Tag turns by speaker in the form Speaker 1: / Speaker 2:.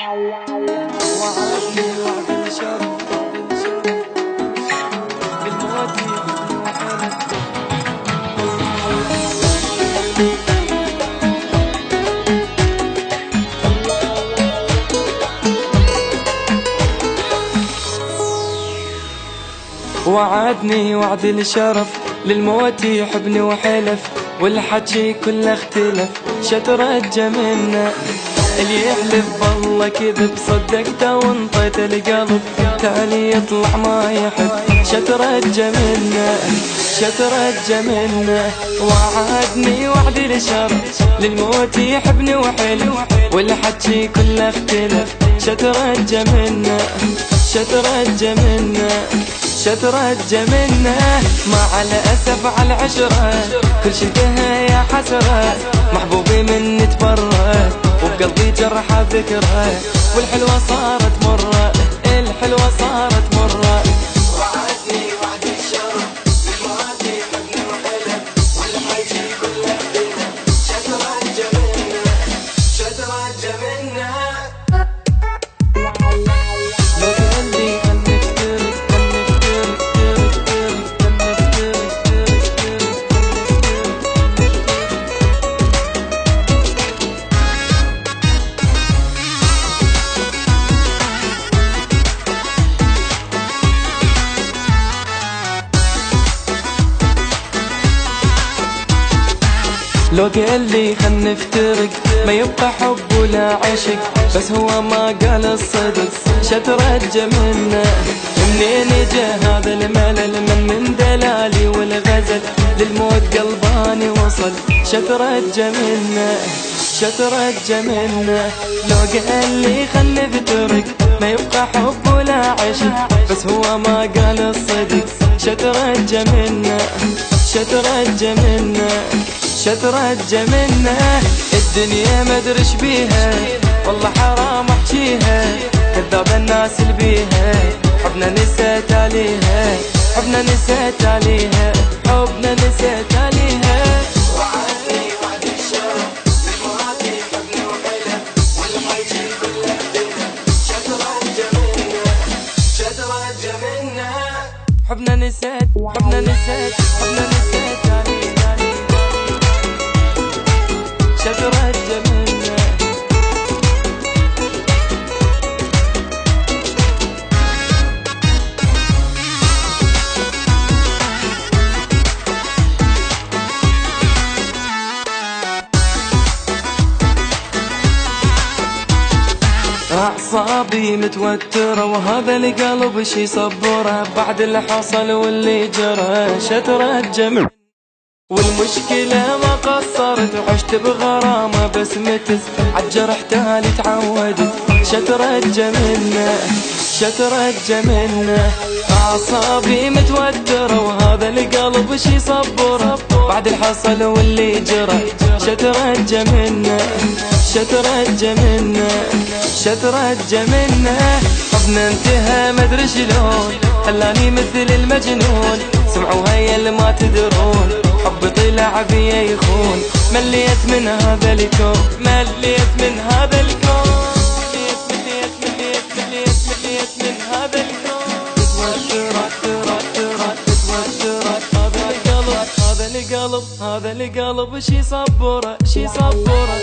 Speaker 1: وعدني وعد الشرف بالموت وعدني وعد الشرف للموت يحبني وحلف والحكي كله اختلف شترجى منا اللي يحلف بالله كذب صدقته وانطيت القلب تالي يطلع ما يحب شترجى منا شترجى منا وعدني وعد الشرف للموت يحبني وحلف والحكي كله اختلف شترجى منا شترجى منا شترجى منه مع الأسف على العشرة كل شي انتهى يا حسرة محبوبي مني تبرى وبقلبي جرح ذكرى والحلوة صارت مرة الحلوة صارت مرة وعدني وعد الشرف للموت يحبني وحلف والحكي كله اختلف شترجى منه شترجى منه لو قال لي خل نفترق ما يبقى حب ولا عشق بس هو ما قال الصدق شترجى منه منين جا هذا الملل من دلالي والغزل للموت قلباني وصل شترجى منه شترجى منه لو قال لي خل نفترق ما يبقى حب ولا عشق بس هو ما قال الصدق شترجى منه شترجى منه شترجى منه الدنيا ما ادري ايش بيها والله حرام احكيها كذاب الناس اللي بيها حبنا نسيت عليها حبنا نسيت عليها حبنا نسيت عليها وعدني وعد الشرف للموت يحبني وحلف والحكي كله اختلف شترجى منه شترجى منه حبنا نسيت حبنا نسيت حبنا نسيت عليها شترجى منه أعصابي متوترة وهذا القلب شي صبره بعد اللي حصل واللي جرى شترجى منه والمشكلة ما قصرت وعشت بغرامة بس متز عالجرح تالي تعودت شترجى منه شترجى منه أعصابي متوترة وهذا القلب شي صبره بعد الحصل واللي جرى شترجى منه شترجى منه شترجى منه حبنا انتهى مدري شلون خلاني مثل المجنون سمعوا هيا اللي ما تدرون حب طلع بيا يخون مليت من هذا الكون مليت من هذا الكون مليت مليت مليت مليت من هذا الكون تتوترت هذا القلب هذا القلب شي صبره شي صبره